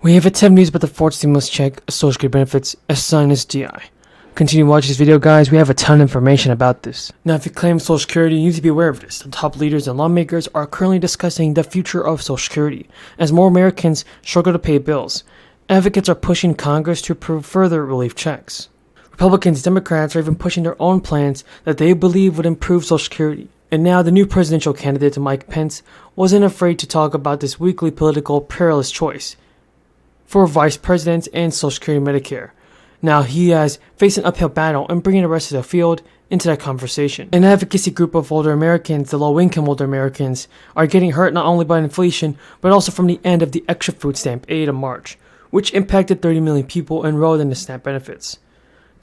We have a ton of news about the fourth stimulus check, Social Security benefits, Ssdi. Continue watching this video, guys. We have a ton of information about this. Now, if you claim Social Security, you need to be aware of this. The top leaders and lawmakers are currently discussing the future of Social Security as more Americans struggle to pay bills. Advocates are pushing Congress to approve further relief checks. Republicans and Democrats are even pushing their own plans that they believe would improve Social Security. And now the new presidential candidate, Mike Pence, wasn't afraid to talk about this weekly political perilous choice for vice presidents and Social Security Medicare. Now he has faced an uphill battle in bringing the rest of the field into that conversation. An advocacy group of older Americans, the low-income older Americans, are getting hurt not only by inflation, but also from the end of the extra food stamp aid in March, which impacted 30 million people enrolled in the SNAP benefits.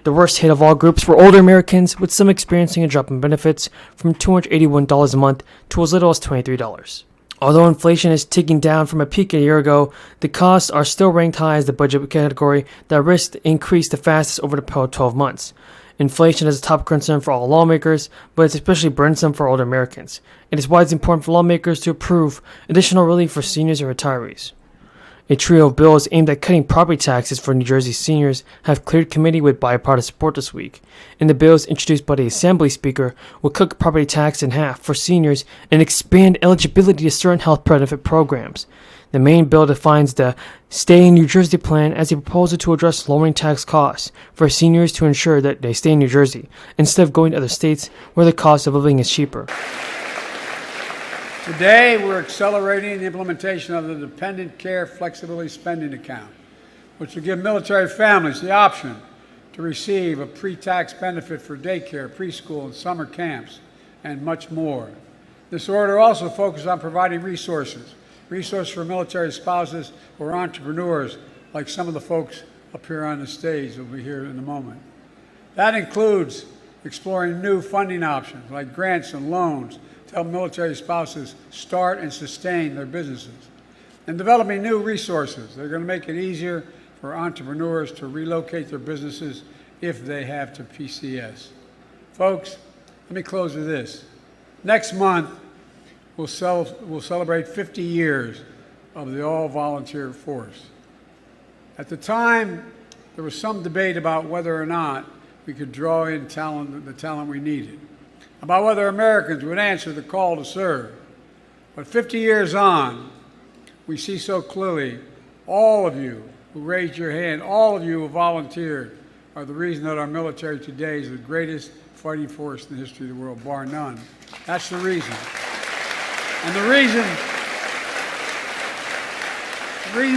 The worst hit of all groups were older Americans, with some experiencing a drop in benefits from $281 a month to as little as $23. Although inflation is ticking down from a peak a year ago, the costs are still ranked high as the budget category that risked increase the fastest over the past 12 months. Inflation is a top concern for all lawmakers, but it's especially burdensome for older Americans. It is why it's important for lawmakers to approve additional relief for seniors and retirees. A trio of bills aimed at cutting property taxes for New Jersey seniors have cleared committee with bipartisan support this week, and the bills introduced by the Assembly Speaker will cut property tax in half for seniors and expand eligibility to certain health benefit programs. The main bill defines the Stay in New Jersey plan as a proposal to address lowering tax costs for seniors to ensure that they stay in New Jersey instead of going to other states where the cost of living is cheaper. Today, we're accelerating the implementation of the Dependent Care Flexibility Spending Account, which will give military families the option to receive a pre-tax benefit for daycare, preschool, and summer camps, and much more. This order also focuses on providing resources for military spouses or entrepreneurs, like some of the folks up here on the stage will be here in a moment. That includes exploring new funding options, like grants and loans, to help military spouses start and sustain their businesses, and developing new resources that are going to make it easier for entrepreneurs to relocate their businesses if they have to PCS. Folks, let me close with this. Next month, we'll celebrate 50 years of the all-volunteer force. At the time, there was some debate about whether or not we could draw in the talent we needed, about whether Americans would answer the call to serve. But 50 years on, we see so clearly all of you who raised your hand, all of you who volunteered, are the reason that our military today is the greatest fighting force in the history of the world, bar none. That's the reason. And the reason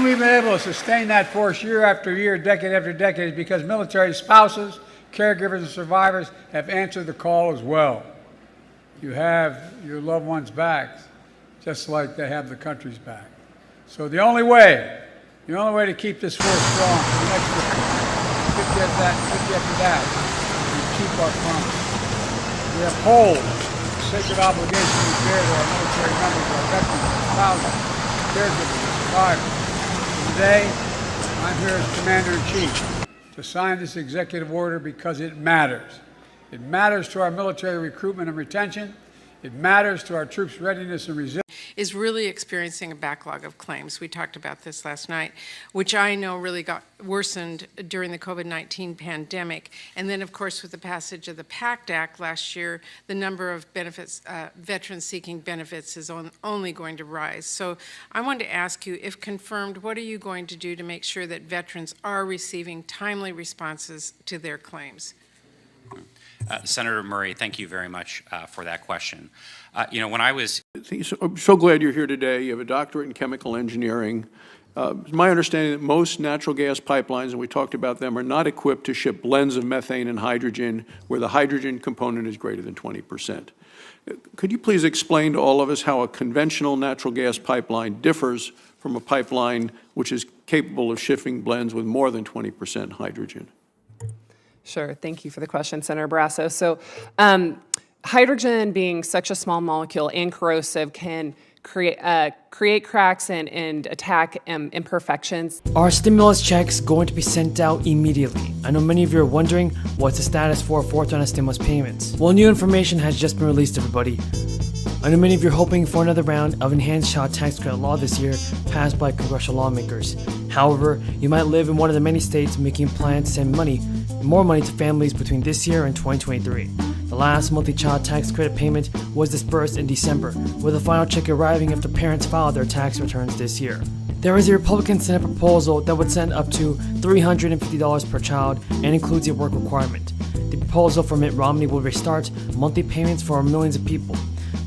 we've been able to sustain that force year after year, decade after decade, is because military spouses, caregivers, and survivors have answered the call as well. You have your loved ones' backs, just like they have the country's back. So the only way to keep this force strong for the next 50 after that, we keep our promise. We uphold the sacred obligation we bear to our military members, our veterans, our spouses, caregivers, and survivors. And today, I'm here as Commander-in-Chief to sign this executive order because it matters. It matters to our military recruitment and retention. It matters to our troops' readiness and resilience. Is really experiencing a backlog of claims. We talked about this last night, which I know really got worsened during the COVID-19 pandemic. And then, of course, with the passage of the PACT Act last year, the number of benefits, veterans seeking benefits is only going to rise. So I wanted to ask you, if confirmed, what are you going to do to make sure that veterans are receiving timely responses to their claims? Senator Murray, thank you very much for that question. When I was... I'm so glad you're here today. You have a doctorate in chemical engineering. It's my understanding that most natural gas pipelines, and we talked about them, are not equipped to ship blends of methane and hydrogen where the hydrogen component is greater than 20%. Could you please explain to all of us how a conventional natural gas pipeline differs from a pipeline which is capable of shipping blends with more than 20% hydrogen? Sure. Thank you for the question, Senator Barrasso. So hydrogen, being such a small molecule and corrosive, can create cracks and attack imperfections. Are stimulus checks going to be sent out immediately? I know many of you are wondering what's the status for fourth round of stimulus payments. Well, new information has just been released, everybody. I know many of you are hoping for another round of enhanced child tax credit law this year passed by congressional lawmakers. However, you might live in one of the many states making plans to send more money to families between this year and 2023. The last monthly child tax credit payment was disbursed in December, with the final check arriving after parents filed their tax returns this year. There is a Republican Senate proposal that would send up to $350 per child and includes a work requirement. The proposal for Mitt Romney will restart monthly payments for millions of people.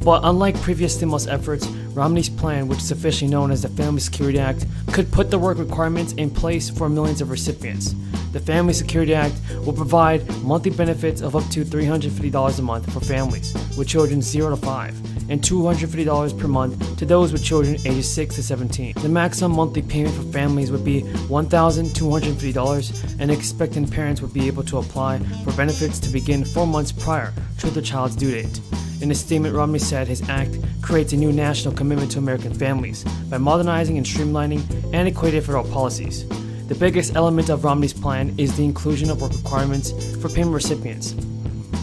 But unlike previous stimulus efforts, Romney's plan, which is officially known as the Family Security Act, could put the work requirements in place for millions of recipients. The Family Security Act will provide monthly benefits of up to $350 a month for families with children 0 to 5, and $250 per month to those with children ages 6 to 17. The maximum monthly payment for families would be $1,250, and expectant parents would be able to apply for benefits to begin 4 months prior to the child's due date. In a statement, Romney said his act creates a new national commitment to American families by modernizing and streamlining antiquated federal policies. The biggest element of Romney's plan is the inclusion of work requirements for payment recipients.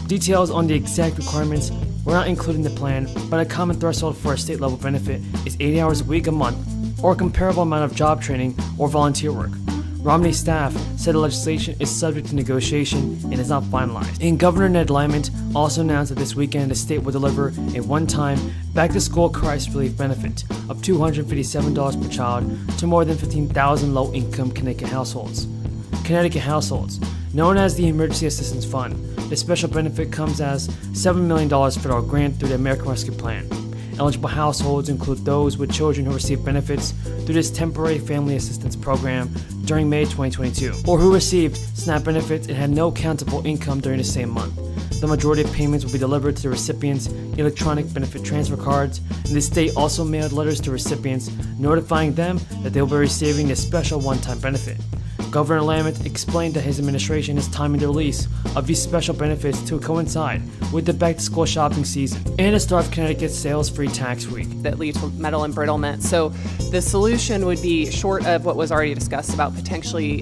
Details on the exact requirements were not included in the plan, but a common threshold for a state-level benefit is 80 hours a week a month, or a comparable amount of job training or volunteer work. Romney's staff said the legislation is subject to negotiation and is not finalized. And Governor Ned Lamont also announced that this weekend the state will deliver a one-time back-to-school crisis relief benefit of $257 per child to more than 15,000 low-income Connecticut households. Known as the Emergency Assistance Fund, the special benefit comes as $7 million federal grant through the American Rescue Plan. Eligible households include those with children who receive benefits through this temporary family assistance program during May 2022, or who received SNAP benefits and had no countable income during the same month. The majority of payments will be delivered to the recipients' electronic benefit transfer cards, and the state also mailed letters to recipients notifying them that they will be receiving this special one-time benefit. Governor Lamont explained that his administration is timing the release of these special benefits to coincide with the back-to-school shopping season and the start of Connecticut's sales-free tax week. That lead to metal embrittlement. So the solution would be, short of what was already discussed about potentially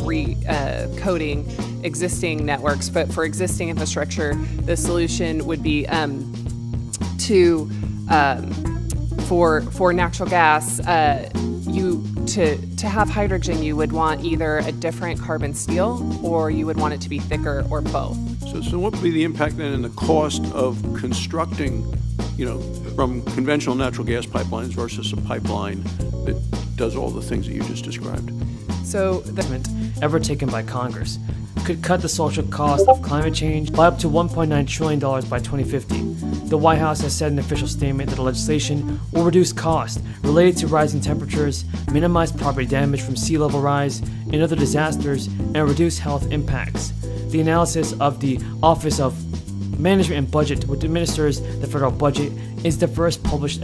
recoding existing networks, but for existing infrastructure, the solution would be for natural gas, to have hydrogen, you would want either a different carbon steel or you would want it to be thicker or both. So what would be the impact then in the cost of constructing, from conventional natural gas pipelines versus a pipeline that does all the things that you just described? So ever taken by Congress could cut the social cost of climate change by up to $1.9 trillion by 2050. The White House has said in an official statement that the legislation will reduce costs related to rising temperatures, minimize property damage from sea level rise and other disasters, and reduce health impacts. The analysis of the Office of Management and Budget, which administers the federal budget, is the first published